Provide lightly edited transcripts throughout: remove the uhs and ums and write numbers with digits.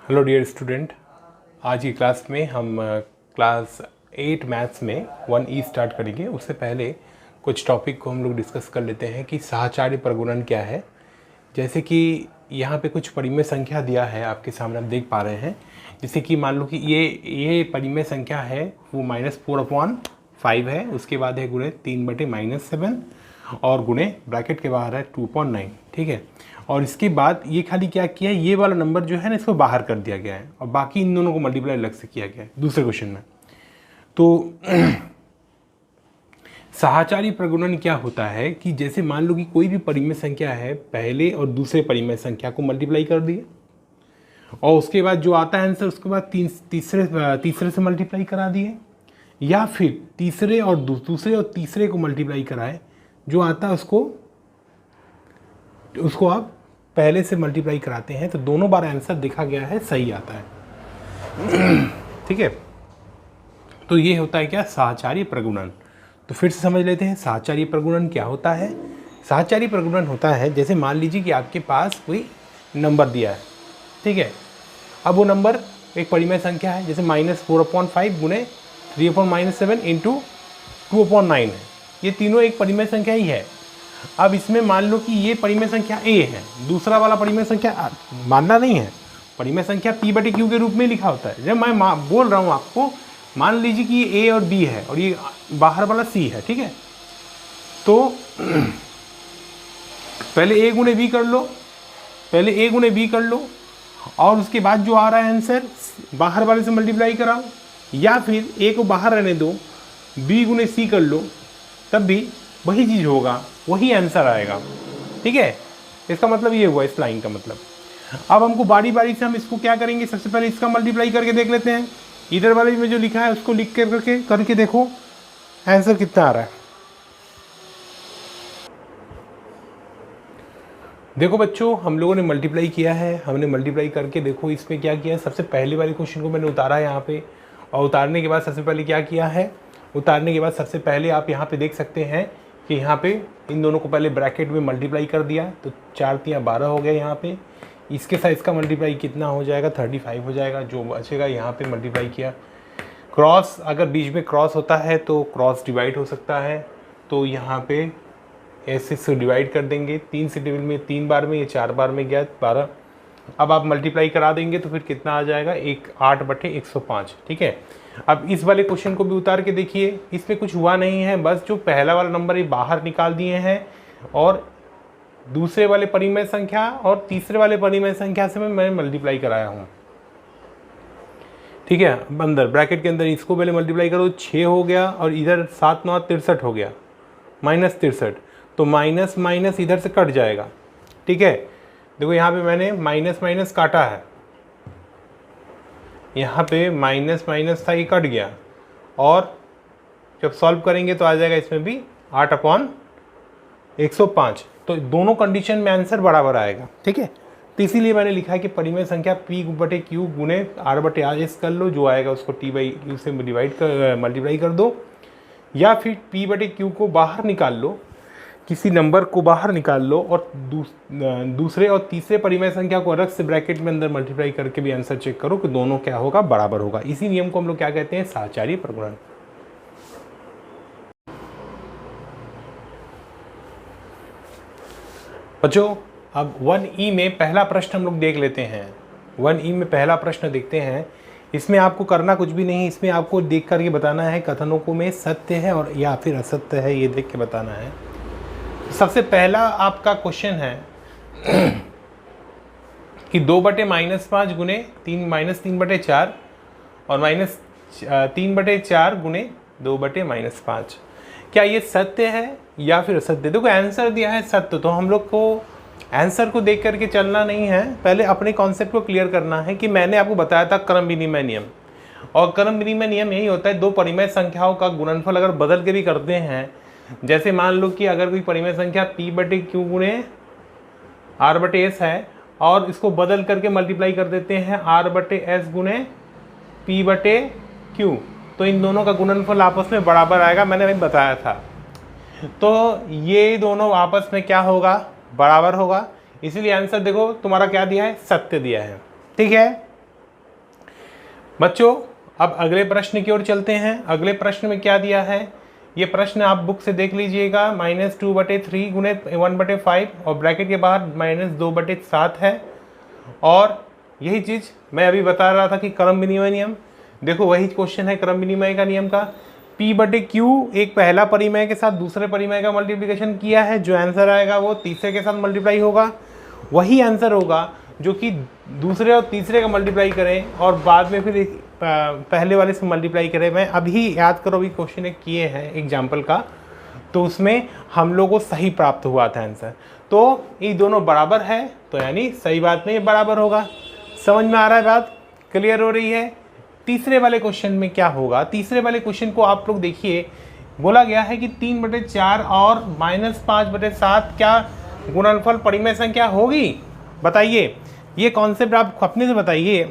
Hello dear student, आज की class में हम क्लास 8 मैथ्स में 1E स्टार्ट करेंगे। उससे पहले कुछ टॉपिक को हम लोग डिस्कस कर लेते हैं कि साहचर्य प्रगुणन क्या है। जैसे कि यहाँ पे कुछ परिमेय संख्या दिया है, आपके सामने आप देख पा रहे हैं। जैसे कि मान लो कि ये परिमेय संख्या है वो -4/5 है, उसके बाद है गुणे 3/-7 और गुणे ब्रैकेट के बाहर है 2/9, ठीक है। और इसके बाद ये खाली क्या किया है, ये वाला नंबर जो है ना इसको बाहर कर दिया गया है और बाकी इन दोनों को मल्टीप्लाई अलग से किया गया है दूसरे क्वेश्चन में। तो साहचर्य प्रगुणन क्या होता है कि जैसे मान लो कि कोई भी परिमेय संख्या है, पहले और दूसरे परिमेय संख्या को मल्टीप्लाई कर दिए और उसके बाद जो आता है आंसर उसके बाद तीसरे से मल्टीप्लाई करा दिए, या फिर तीसरे और दूसरे और तीसरे को मल्टीप्लाई कराए, जो आता है उसको आप पहले से मल्टीप्लाई कराते हैं, तो दोनों बार आंसर देखा गया है सही आता है। ठीक है, तो ये होता है क्या, साहचर्य प्रगुणन। तो फिर से समझ लेते हैं साहचर्य प्रगुणन क्या होता है। साहचर्य प्रगुणन होता है जैसे मान लीजिए कि आपके पास कोई नंबर दिया है, ठीक है। अब वो नंबर एक परिमेय संख्या है, जैसे -4/5 गुणे 3/-7 इंटू 2/9 है। ये तीनों एक परिमेय संख्या ही है। अब इसमें मान लो कि ये परिमेय संख्या a है, दूसरा वाला परिमेय संख्या मानना नहीं है, परिमेय संख्या p/q के रूप में लिखा होता है। जब मैं बोल रहा हूँ आपको, मान लीजिए कि ये a और b है और ये बाहर वाला c है, ठीक है। तो पहले a गुणे b कर लो, पहले a गुणे b कर लो और उसके बाद जो आ रहा है आंसर बाहर वाले से मल्टीप्लाई कराओ, या फिर a को बाहर रहने दो, b गुणे c कर लो, तब भी वही चीज़ होगा, वही आंसर आएगा, ठीक है। इसका मतलब ये हुआ इस लाइन का मतलब। अब हमको बारी बारी से हम इसको क्या करेंगे, सबसे पहले इसका मल्टीप्लाई करके देख लेते हैं। इधर वाले में जो लिखा है उसको लिख करके देखो आंसर कितना आ रहा है। देखो बच्चों, हम लोगों ने मल्टीप्लाई किया है, हमने मल्टीप्लाई करके देखो इसमें क्या किया है। सबसे पहले वाले क्वेश्चन को मैंने उतारा है यहाँ पे, और उतारने के बाद सबसे पहले क्या किया है, उतारने के बाद सबसे पहले आप यहाँ पे देख सकते हैं कि यहाँ पे इन दोनों को पहले ब्रैकेट में मल्टीप्लाई कर दिया, तो 4×3 12 हो गया। यहाँ पे इसके साथ इसका मल्टीप्लाई कितना हो जाएगा, 35 हो जाएगा। जो बचेगा यहाँ पे मल्टीप्लाई किया, क्रॉस अगर बीच में क्रॉस होता है तो क्रॉस डिवाइड हो सकता है, तो यहाँ पे ऐसे से डिवाइड कर देंगे। 3 से टेबल में 3 बार में, ये 4 बार में गया 12। अब आप मल्टीप्लाई करा देंगे तो फिर कितना आ जाएगा, 8/105, ठीक है। अब इस वाले क्वेश्चन को भी उतार के देखिए, इसमें कुछ हुआ नहीं है, बस जो पहला वाला नंबर ये बाहर निकाल दिए हैं और दूसरे वाले परिमेय संख्या और तीसरे वाले परिमेय संख्या से मैं मल्टीप्लाई कराया हूँ, ठीक है। अंदर ब्रैकेट के अंदर इसको पहले मल्टीप्लाई करो, 6 हो गया और इधर 7 9 63 हो गया, -63, तो माइनस माइनस इधर से कट जाएगा, ठीक है। देखो यहाँ पे मैंने माइनस माइनस काटा है, यहाँ पे माइनस माइनस था, ये कट गया, और जब सॉल्व करेंगे तो आ जाएगा इसमें भी 8/105। तो दोनों कंडीशन में आंसर बराबर आएगा, ठीक है। तो इसीलिए मैंने लिखा है कि परिमेय संख्या p/q गुणे r/s कर लो, जो आएगा उसको t/q से मल्टीप्लाई कर दो, या फिर p/q को बाहर निकाल लो, किसी नंबर को बाहर निकाल लो और दूसरे और तीसरे परिमेय संख्या को अलग से ब्रैकेट में अंदर मल्टीप्लाई करके भी आंसर चेक करो कि दोनों क्या होगा, बराबर होगा। इसी नियम को हम लोग क्या कहते हैं, साहचर्य प्रगुणन। बच्चों, अब 1E में पहला प्रश्न हम लोग देख लेते हैं। 1E में पहला प्रश्न देखते हैं। इसमें आपको करना कुछ भी नहीं, इसमें आपको देख करके बताना है कथनों को में सत्य है और या फिर असत्य है, ये देख के बताना है। सबसे पहला आपका क्वेश्चन है कि 2/-5 गुणे 3/4 और -3/4 गुणे 2/-5, क्या ये सत्य है या फिर असत्य। देखो आंसर दिया है सत्य, तो हम लोग को आंसर को देख करके चलना नहीं है, पहले अपने कॉन्सेप्ट को क्लियर करना है कि मैंने आपको बताया था क्रम विनिमय नियम, और क्रम विनिमय नियम यही होता है, दो परिमेय संख्याओं का गुणनफल अगर बदल के भी करते हैं, जैसे मान लो कि अगर कोई परिमेय संख्या p/q गुणे r/s है और इसको बदल करके मल्टीप्लाई कर देते हैं r/s गुणे p/q, तो इन दोनों का गुणनफल आपस में बराबर आएगा, मैंने अभी बताया था। तो ये दोनों आपस में क्या होगा, बराबर होगा। इसीलिए आंसर देखो तुम्हारा क्या दिया है, सत्य दिया है, ठीक है। बच्चों अब अगले प्रश्न की ओर चलते हैं। अगले प्रश्न में क्या दिया है, ये प्रश्न आप बुक से देख लीजिएगा। -2/3 गुणे 1/5 और ब्रैकेट के बाहर -2/7 है। और यही चीज़ मैं अभी बता रहा था कि क्रम विनिमय नियम, देखो वही क्वेश्चन है क्रम विनिमय का नियम का। P/Q एक पहला परिमेय के साथ दूसरे परिमेय का मल्टीप्लिकेशन किया है, जो आंसर आएगा वो तीसरे के साथ मल्टीप्लाई होगा। वही आंसर होगा जो कि दूसरे और तीसरे का मल्टीप्लाई करें और बाद में फिर पहले वाले से मल्टीप्लाई करें। मैं अभी याद करो, अभी क्वेश्चन एक किए हैं एग्जाम्पल का, तो उसमें हम लोग को सही प्राप्त हुआ था आंसर। तो ये दोनों बराबर है, तो यानी सही बात में ये बराबर होगा। समझ में आ रहा है बात, क्लियर हो रही है। तीसरे वाले क्वेश्चन में क्या होगा, तीसरे वाले क्वेश्चन को आप लोग देखिए, बोला गया है कि 3/4 और -5/7 क्या गुणनफल परिमेय संख्या होगी? बताइए, ये कॉन्सेप्ट आप अपने से बताइए।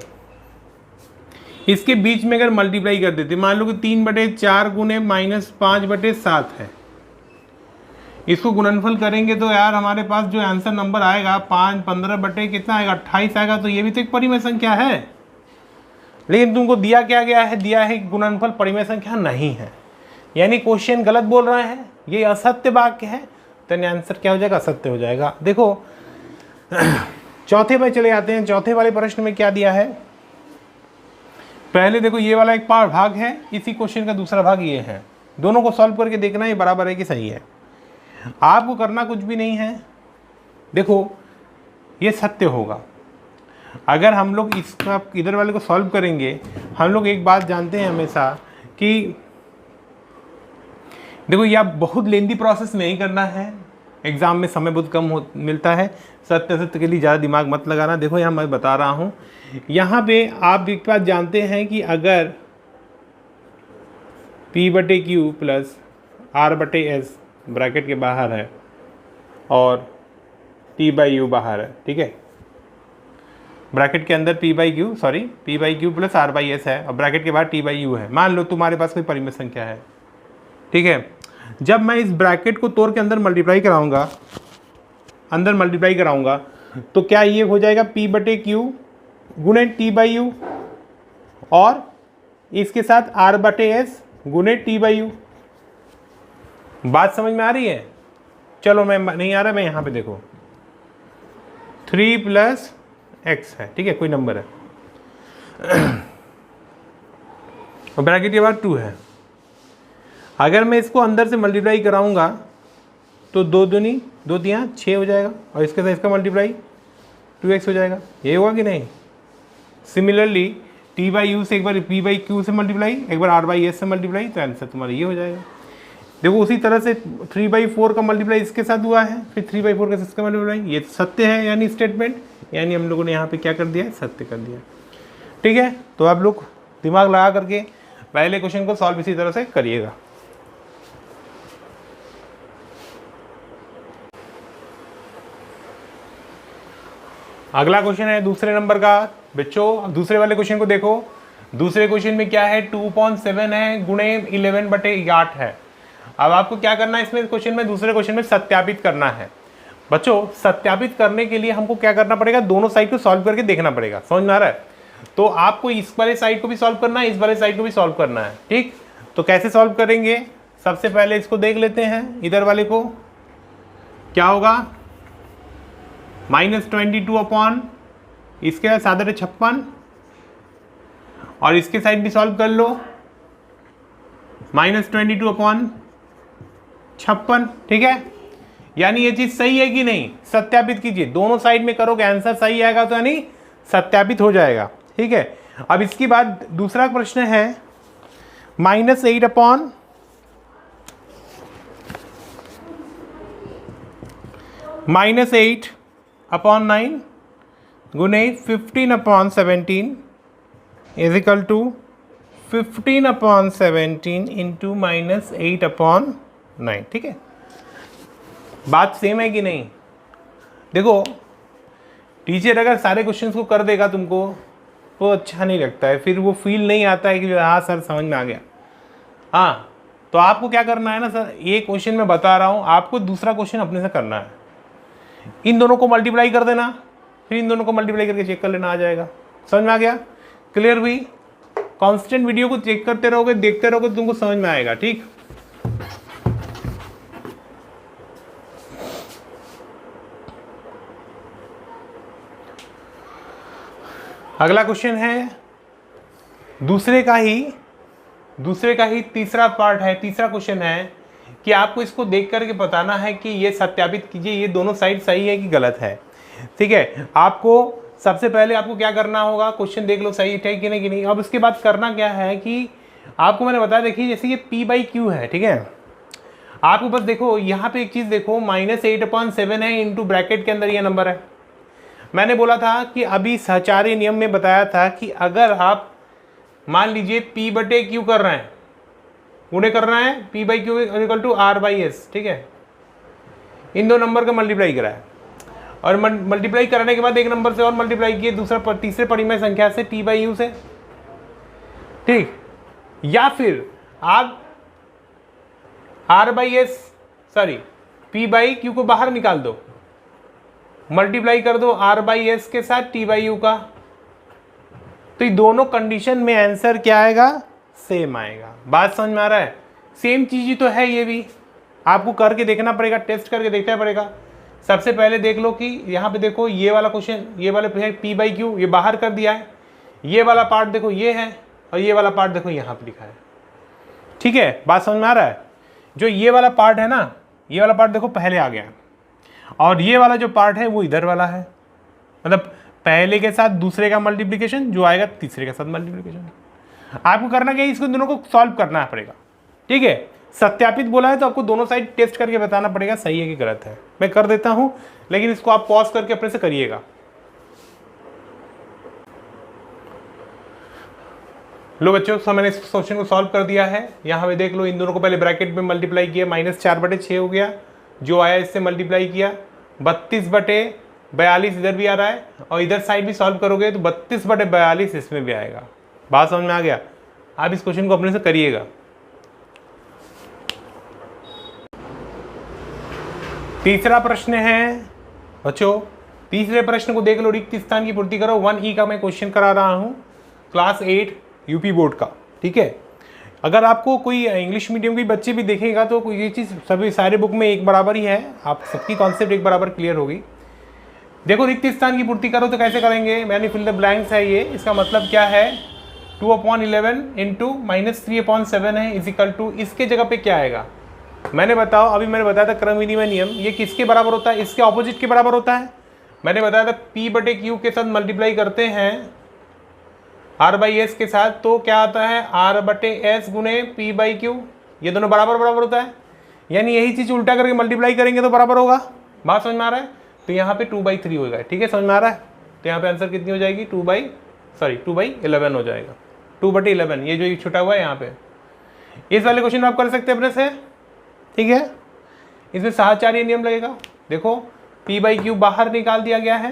इसके बीच में अगर मल्टीप्लाई कर देते, मान लो कि 3/4 गुणे -5/7 है, इसको गुणनफल करेंगे तो यार हमारे पास जो आंसर नंबर आएगा 15 बटे कितना आएगा, 28 आएगा। तो ये भी तो एक परिमेय संख्या है, लेकिन तुमको दिया क्या गया है, दिया है गुणनफल परिमेय संख्या नहीं है, यानी क्वेश्चन गलत बोल रहे हैं, ये असत्य वाक्य है, तो आंसर क्या हो जाएगा, असत्य हो जाएगा। देखो चौथे पे चले आते हैं। चौथे वाले प्रश्न में क्या दिया है, पहले देखो ये वाला एक भाग है, इसी क्वेश्चन का दूसरा भाग ये है। दोनों को सॉल्व करके देखना ये बराबर है कि सही है। आपको करना कुछ भी नहीं है। देखो ये सत्य होगा। अगर हम लोग इसका इधर वाले को सॉल्व करेंगे, हम लोग एक बात जानते हैं हमेशा कि देखो यह बहुत लेंदी प्रोसेस नहीं करना है, एग्जाम में समय बहुत कम मिलता है। सत्य सत्य के लिए ज़्यादा दिमाग मत लगाना। देखो यहाँ मैं बता रहा हूँ, यहाँ पे आप एक बात जानते हैं कि अगर P/Q प्लस R/S ब्रैकेट के बाहर है और P/U बाहर है, ठीक है, ब्रैकेट के अंदर P/Q प्लस R/S है और ब्रैकेट के बाहर T/U है। मान लो तुम्हारे पास कोई परिमेय संख्या है, ठीक है। जब मैं इस ब्रैकेट को तोड़ के अंदर मल्टीप्लाई कराऊंगा, तो क्या ये हो जाएगा P/Q गुणे T/U और इसके साथ R/S गुणे T/U। बात समझ में आ रही है? चलो मैं नहीं आ रहा, मैं यहाँ पे देखो 3 + x है, ठीक है, कोई नंबर है और ब्रैकेट के बाद 2 है। अगर मैं इसको अंदर से मल्टीप्लाई कराऊंगा तो 2 दूनी 2 तियाँ 6 हो जाएगा और इसके साथ इसका मल्टीप्लाई 2x हो जाएगा। ये होगा कि नहीं? सिमिलरली T/U से एक बार P/Q से मल्टीप्लाई, एक बार R/S से मल्टीप्लाई, तो आंसर तुम्हारा ये हो जाएगा। देखो उसी तरह से 3/4 का मल्टीप्लाई इसके साथ हुआ है, फिर 3/4 का इसका मल्टीप्लाई, ये सत्य है यानी स्टेटमेंट, यानी हम लोगों ने यहाँ पे क्या कर दिया, सत्य कर दिया। ठीक है, तो आप लोग दिमाग लगा करके पहले क्वेश्चन को सॉल्व इसी तरह से करिएगा। अगला क्वेश्चन है दूसरे नंबर का। बच्चों दूसरे वाले क्वेश्चन को देखो। दूसरे क्वेश्चन में क्या है, 2.7 है गुणे 11/8 है। अब आपको क्या करना है इसमें क्वेश्चन में, दूसरे क्वेश्चन में सत्यापित करना है। बच्चों सत्यापित करने के लिए हमको क्या करना पड़ेगा, दोनों साइड को सॉल्व करके देखना पड़ेगा। समझ में आ रहा है? तो आपको इस वाले साइड को भी सॉल्व करना है, इस वाले साइड को भी सॉल्व करना है। ठीक, तो कैसे सॉल्व करेंगे, सबसे पहले इसको देख लेते हैं। इधर वाले को क्या होगा, -22 अपॉन इसके साथ 56 और इसके साइड भी सॉल्व कर लो, -22 अपॉन 56। ठीक है, यानी ये चीज सही है कि नहीं, सत्यापित कीजिए। दोनों साइड में करोगे आंसर सही आएगा तो यानी सत्यापित हो जाएगा। ठीक है, अब इसके बाद दूसरा प्रश्न है -8 अपॉन -8/9 गुने 15/17 इज इक्वल टू 15/17 इंटू -8/9। ठीक है, बात सेम है कि नहीं? देखो टीचर अगर सारे क्वेश्चंस को कर देगा तुमको तो अच्छा नहीं लगता है, फिर वो फील नहीं आता है कि हाँ सर समझ में आ गया। हाँ, तो आपको क्या करना है ना सर, ये क्वेश्चन मैं बता रहा हूँ, आपको दूसरा क्वेश्चन अपने से करना है। इन दोनों को मल्टीप्लाई कर देना, फिर इन दोनों को मल्टीप्लाई करके चेक कर लेना, आ जाएगा। समझ में आ गया? क्लियर हुई? कांस्टेंट वीडियो को चेक करते रहोगे, देखते रहोगे तो तुमको समझ में आएगा। ठीक, अगला क्वेश्चन है दूसरे का ही तीसरा पार्ट है, तीसरा क्वेश्चन है कि आपको इसको देख करके बताना है कि ये सत्यापित कीजिए ये दोनों साइड सही है कि गलत है। ठीक है, आपको सबसे पहले आपको क्या करना होगा, क्वेश्चन देख लो सही है कि नहीं। अब उसके बाद करना क्या है कि आपको मैंने बताया, देखिए जैसे ये P/Q है, ठीक है, आपको बस देखो यहाँ पे एक चीज़ देखो, -8/7 है, इंटू ब्रैकेट के अंदर ये नंबर है। मैंने बोला था कि अभी सहचार्य नियम में बताया था कि अगर आप मान लीजिए P/Q कर रहे हैं, उन्हें करना है P/Q = R/S, ठीक है, इन दो नंबर का मल्टीप्लाई करा है और मल्टीप्लाई कराने के बाद एक नंबर से और मल्टीप्लाई किए तीसरे परिमेय संख्या से T/U से। ठीक, या फिर आप P/Q को बाहर निकाल दो, मल्टीप्लाई कर दो R/S के साथ T/U का, तो ये दोनों कंडीशन में आंसर क्या आएगा, सेम आएगा। बात समझ में आ रहा है? सेम चीज ही तो है, ये भी आपको करके देखना पड़ेगा, टेस्ट करके देखना पड़ेगा। सबसे पहले देख लो कि यहाँ पे देखो ये वाला क्वेश्चन, ये वाला P/Q ये बाहर कर दिया है, ये वाला पार्ट देखो ये है और ये वाला पार्ट देखो यहाँ पे लिखा है। ठीक है, बात समझ में आ रहा है? जो ये वाला पार्ट है ना, ये वाला पार्ट देखो पहले आ गया और ये वाला जो पार्ट है वो इधर वाला है, मतलब पहले के साथ दूसरे का मल्टीप्लिकेशन, जो आएगा तीसरे के साथ मल्टीप्लिकेशन। आपको करना क्या है, इसको दोनों को सॉल्व करना पड़ेगा। ठीक है, सत्यापित बोला है तो आपको दोनों साइड टेस्ट करके बताना पड़ेगा सही है कि गलत है। मैं कर देता हूं, लेकिन इसको आप पॉज करके अपने से करिएगा। लो बच्चों, सब मैंने इस क्वेश्चन को सॉल्व कर दिया है। यहाँ पे देख लो, इन दोनों को पहले ब्रैकेट में मल्टीप्लाई किया, -4/6 हो गया, जो आया इससे मल्टीप्लाई किया, 32/42 इधर भी आ रहा है और इधर साइड भी सॉल्व करोगे तो 32/42 इसमें भी आएगा। बात समझ में आ गया? आप इस क्वेश्चन को अपने से करिएगा। तीसरा प्रश्न है बच्चों, तीसरे प्रश्न को देख लो, रिक्त स्थान की पूर्ति करो। 1E का मैं क्वेश्चन करा रहा हूं, क्लास 8 यूपी बोर्ड का। ठीक है, अगर आपको कोई इंग्लिश मीडियम के बच्चे भी देखेगा तो ये चीज़ सभी सारे बुक में एक बराबर ही है, आप सबकी कॉन्सेप्ट एक बराबर क्लियर होगी। देखो, रिक्त स्थान की पूर्ति करो तो कैसे करेंगे, मैंने फिल द ब्लैंक्स है ये, इसका मतलब क्या है, 2/11 इंटू -3/7 है इजिकल टू, इसके जगह पे क्या आएगा मैंने बताओ, अभी मैंने बताया था क्रम विनिमय नियम, ये किसके बराबर होता है, इसके ऑपोजिट के बराबर होता है। मैंने बताया था P/Q के साथ मल्टीप्लाई करते हैं R/S के साथ, तो क्या आता है R/S गुने P/Q, ये दोनों बराबर होता है। यानी यही चीज उल्टा करके मल्टीप्लाई करेंगे तो बराबर होगा। बात समझ में आ रहा है? तो यहाँ पे 2/3 होगा। ठीक है, समझ में आ रहा है? तो यहाँ पे आंसर कितनी हो जाएगी, 2/11 हो जाएगा, 2/11, ये जो छुटा हुआ है यहाँ पे। इस वाले क्वेश्चन में आप कर सकते हैं अपने से। ठीक है, इसमें सहचार्य नियम लगेगा। देखो, P/Q बाहर निकाल दिया गया है,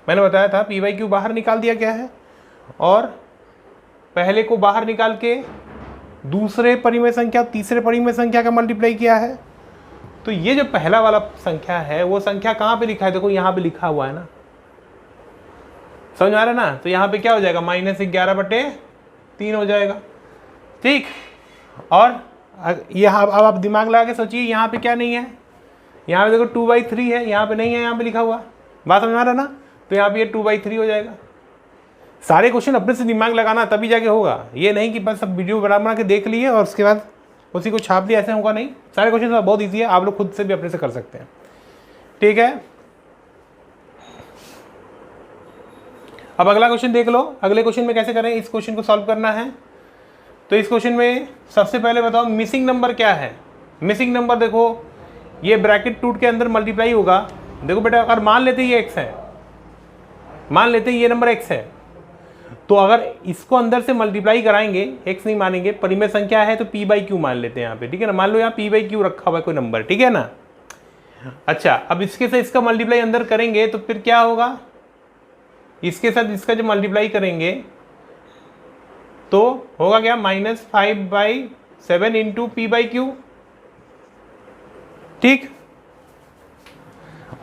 मैंने बताया था P/Q बाहर निकाल दिया गया है और पहले को बाहर निकाल के दूसरे परिमेय संख्या तीसरे परिमेय संख्या का मल्टीप्लाई किया है। तो ये जो पहला वाला संख्या है वो संख्या कहाँ पे लिखा है, देखो यहाँ पे लिखा हुआ है ना, समझ में आ रहा है ना? तो यहाँ पे क्या हो जाएगा, -11/3 हो जाएगा। ठीक, और यहाँ अब आप दिमाग लगा के सोचिए, यहाँ पे क्या नहीं है, यहाँ पे देखो 2/3 है, यहाँ पे नहीं है, यहाँ पे लिखा हुआ। बात समझ में आ रहा है ना? तो यहाँ पे ये 2/3 हो जाएगा। सारे क्वेश्चन अपने से दिमाग लगाना तभी जाके होगा, ये नहीं कि बस सब वीडियो बना के देख लिए और उसके बाद उसी को छाप लिया, ऐसे होगा नहीं। सारे क्वेश्चन बहुत ईजी है, आप लोग खुद से भी अपने से कर सकते हैं। ठीक है, अब अगला क्वेश्चन देख लो। अगले क्वेश्चन में कैसे करें, इस क्वेश्चन को सॉल्व करना है। तो इस क्वेश्चन में सबसे पहले बताओ मिसिंग नंबर क्या है। मिसिंग नंबर देखो, ये ब्रैकेट टूट के अंदर मल्टीप्लाई होगा। देखो बेटा, अगर मान लेते ये x है, मान लेते ये नंबर x है, तो अगर इसको अंदर से मल्टीप्लाई कराएंगे, x नहीं मानेंगे, परिमेय संख्या है तो P/Q मान लेते हैं यहाँ पे। ठीक है ना, मान लो यहाँ P/Q रखा हुआ है कोई नंबर। ठीक है ना, अच्छा, अब इसके साथ इसका मल्टीप्लाई अंदर करेंगे तो फिर क्या होगा, इसके साथ इसका जो मल्टीप्लाई करेंगे तो होगा क्या, -5/7 इंटू P/Q। ठीक,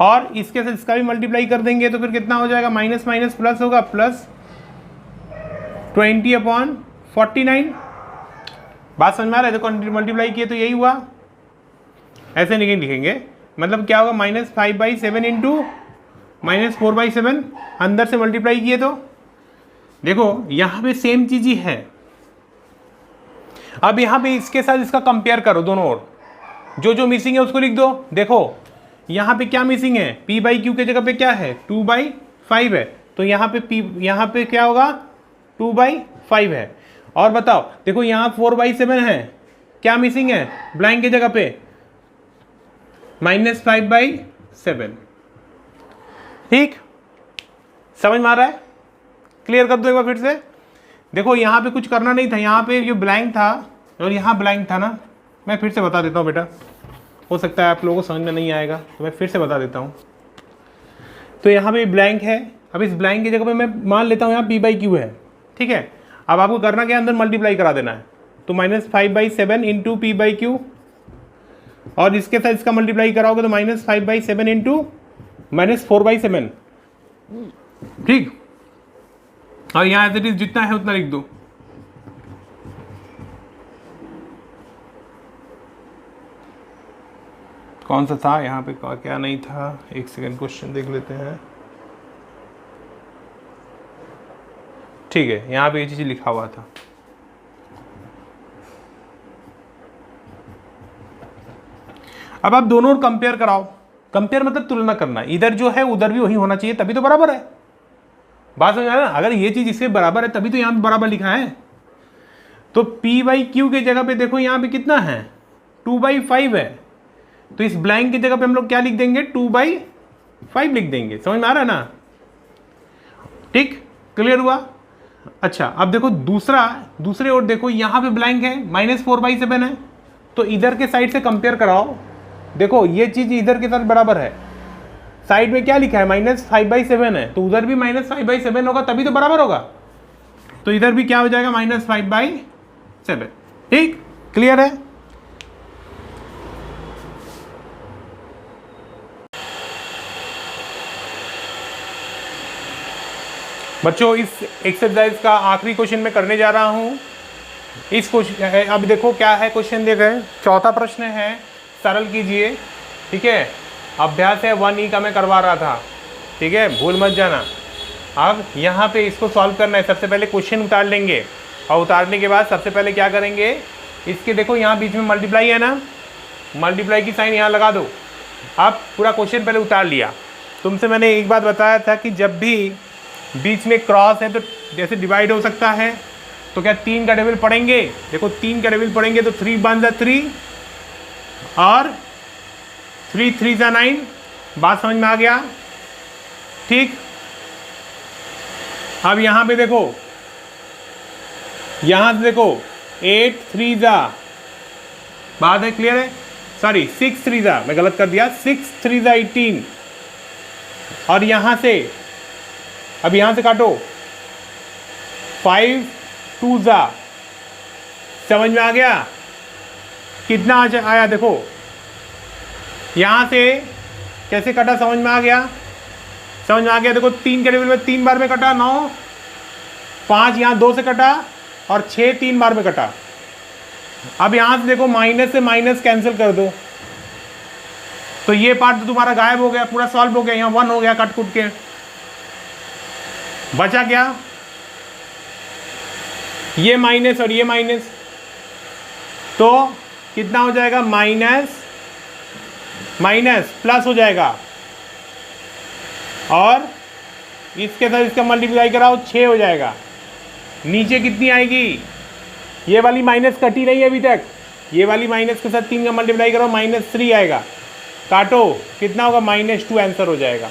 और इसके साथ इसका भी मल्टीप्लाई कर देंगे तो फिर कितना हो जाएगा, माइनस माइनस प्लस होगा, प्लस 20/49। बात समझ में आ रहा है? देखो मल्टीप्लाई किए तो यही हुआ, ऐसे नहीं लिखेंगे, मतलब क्या होगा -5/7 इंटू -4/7, अंदर से मल्टीप्लाई किए तो देखो यहाँ पे सेम चीज ही है। अब यहाँ पे इसके साथ इसका कंपेयर करो दोनों ओर, जो जो मिसिंग है उसको लिख दो। देखो यहाँ पे क्या मिसिंग है, p/q के जगह पे क्या है 2/5 है, तो यहाँ पे क्या होगा 2/5 है। और बताओ देखो यहाँ 4/7 है, क्या मिसिंग है ब्लैंक की जगह पे -5/7। ठीक, समझ में आ रहा है? क्लियर कर दो एक बार फिर से। देखो यहाँ पे कुछ करना नहीं था, यहाँ पे जो ब्लैंक था और यहाँ ब्लैंक था ना, मैं फिर से बता देता हूँ बेटा, हो सकता है आप लोगों को समझ में नहीं आएगा तो मैं फिर से बता देता हूँ। तो यहाँ पे ब्लैंक है, अब इस ब्लैंक की जगह पे मैं मान लेता हूँ यहाँ p/q है, ठीक है। अब आपको करना क्या, अंदर मल्टीप्लाई करा देना है, तो -5/7 इंटू p/q, और इसके साथ इसका मल्टीप्लाई कराओगे तो -5/7 इंटू -4/7। ठीक, और यहाँ एज इट इज जितना है उतना लिख दो। कौन सा था यहाँ पे, क्या नहीं था, एक सेकंड क्वेश्चन देख लेते हैं। ठीक है, यहाँ पे ये चीज लिखा हुआ था। अब आप दोनों कंपेयर कराओ, कंपेयर मतलब तुलना करना, इधर जो है उधर भी वही होना चाहिए तभी तो बराबर है। बात समझ आ रहा है? अगर ये चीज इससे बराबर है तभी तो यहाँ पे बराबर लिखा है। तो p/q के जगह पे देखो यहाँ पे कितना है 2/5 है, तो इस ब्लैंक की जगह पे हम लोग क्या लिख देंगे 2/5 लिख देंगे। समझ में आ रहा है ना? ठीक, क्लियर हुआ? अच्छा, अब देखो दूसरे ओर देखो, यहाँ पे ब्लैंक है, -4/7 है, तो इधर के साइड से कंपेयर कराओ। देखो ये चीज इधर के साथ बराबर है, साइड में क्या लिखा है -5/7 है, तो उधर भी -5/7 होगा तभी तो बराबर होगा, तो इधर भी क्या हो जाएगा -5/7। ठीक, क्लियर है? बच्चों इस एक्सरसाइज का आखिरी क्वेश्चन मैं करने जा रहा हूं। इस क्वेश्चन, अब देखो क्या है क्वेश्चन, देख रहे हैं, चौथा प्रश्न है, सरल कीजिए। ठीक है, अभ्यास है 1E का मैं करवा रहा था, ठीक है, भूल मत जाना। अब यहाँ पे इसको सॉल्व करना है, सबसे पहले क्वेश्चन उतार लेंगे, और उतारने के बाद सबसे पहले क्या करेंगे, इसके देखो यहाँ बीच में मल्टीप्लाई है ना, मल्टीप्लाई की साइन यहाँ लगा दो। अब पूरा क्वेश्चन पहले उतार लिया। तुमसे मैंने एक बात बताया था कि जब भी बीच में क्रॉस है तो जैसे डिवाइड हो सकता है, तो क्या 3 का टेबल पढ़ेंगे। देखो 3 का टेबल पढ़ेंगे तो 3 1 जा 3 और 3 3 जा 9। बात समझ में आ गया? ठीक, अब यहाँ पे देखो, यहाँ से देखो 8 3 जा, बात है क्लियर है? सॉरी 6 3 जा, मैं गलत कर दिया, 6 3 जा 18, और यहाँ से अब यहाँ से काटो 5 2 जा, समझ में आ गया कितना आया? देखो यहाँ से कैसे कटा, समझ में आ गया? समझ में आ गया? देखो 3 के टेबल में 3 बार में कटा 9, 5 यहाँ 2 से कटा, और 6 3 बार में कटा। अब यहाँ से देखो माइनस से माइनस कैंसिल कर दो, तो ये पार्ट तो तुम्हारा गायब हो गया, पूरा सॉल्व हो गया, यहाँ 1 हो गया कट कुट के। बचा क्या? ये माइनस और ये माइनस, तो कितना हो जाएगा, माइनस माइनस प्लस हो जाएगा, और इसके साथ इसका मल्टीप्लाई कराओ 6 हो जाएगा। नीचे कितनी आएगी, ये वाली माइनस कटी नहीं है अभी तक, ये वाली माइनस के साथ 3 का मल्टीप्लाई करो -3 आएगा, काटो कितना होगा -2 आंसर हो जाएगा।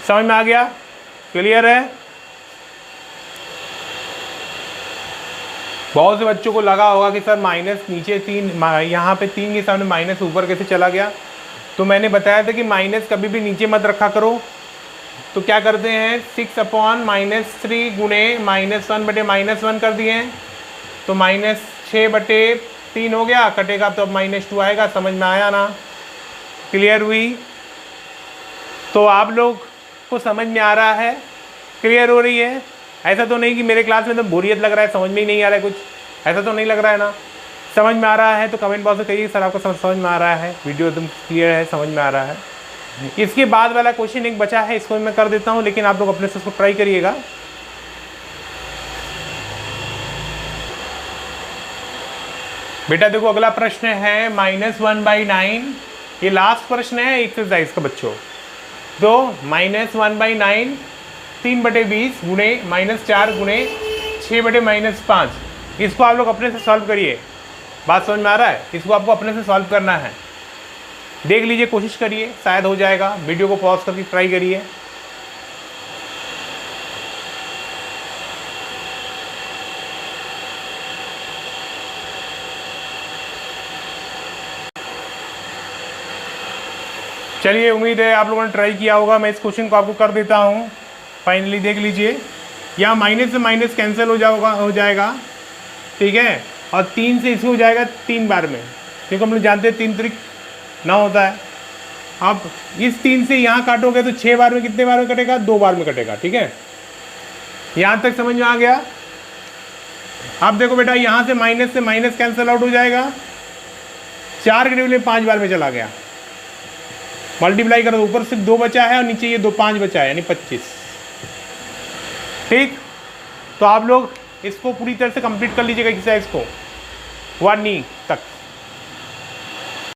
समझ में आ गया? क्लियर है? बहुत से बच्चों को लगा होगा कि सर माइनस नीचे 3, यहाँ पे 3 के सामने माइनस ऊपर कैसे चला गया। तो मैंने बताया था कि माइनस कभी भी नीचे मत रखा करो। तो क्या करते हैं, 6/-3 गुणे -1/-1 कर दिए हैं, तो -6/3 हो गया, कटेगा तो अब -2 आएगा। समझ में आया ना? क्लियर हुई? तो आप लोग को समझ में आ रहा है? क्लियर हो रही है? ऐसा तो नहीं कि मेरे क्लास में तो बोरियत लग रहा है, समझ में ही नहीं आ रहा है कुछ, ऐसा तो नहीं लग रहा है ना? समझ में आ रहा है तो कमेंट बॉक्स में कहिए सर आपको समझ में आ रहा है, वीडियो एकदम क्लियर है, समझ में आ रहा है। इसके बाद वाला क्वेश्चन एक बचा है, इसको मैं कर देता हूँ, लेकिन आप लोग अपने से उसको ट्राई करिएगा। बेटा देखो अगला प्रश्न है -1/9, ये लास्ट प्रश्न है एक्सरसाइज का बच्चों। तो -1/9 3/20 गुणे -4 गुणे 6/-5, इसको आप लोग अपने से सॉल्व करिए। बात समझ में आ रहा है? इसको आपको अपने से सॉल्व करना है। देख लीजिए, कोशिश करिए, शायद हो जाएगा। वीडियो को पॉज करके ट्राई करिए। चलिए, उम्मीद है आप लोगों ने ट्राई किया होगा। मैं इस क्वेश्चन को आपको कर देता हूँ। फाइनली देख लीजिए, यहाँ माइनस से माइनस कैंसिल हो जाएगा, ठीक है। और 3 से इसको हो जाएगा 3 बार में, क्योंकि हम लोग जानते हैं 3 त्रिक 9 होता है। अब इस 3 से यहाँ काटोगे तो 6 बार में कितने बार में कटेगा? 2 बार में कटेगा, ठीक है। यहाँ तक समझ में आ गया? अब देखो बेटा, यहाँ से माइनस कैंसिल आउट हो जाएगा, 4 के टेबल में 5 बार में चला गया। मल्टीप्लाई करो, ऊपर सिर्फ 2 बचा है और नीचे ये 5 बचा है, यानी 25। ठीक, तो आप लोग इसको पूरी तरह से कंप्लीट कर लीजिएगा एक्सरसाइज को 1 तक।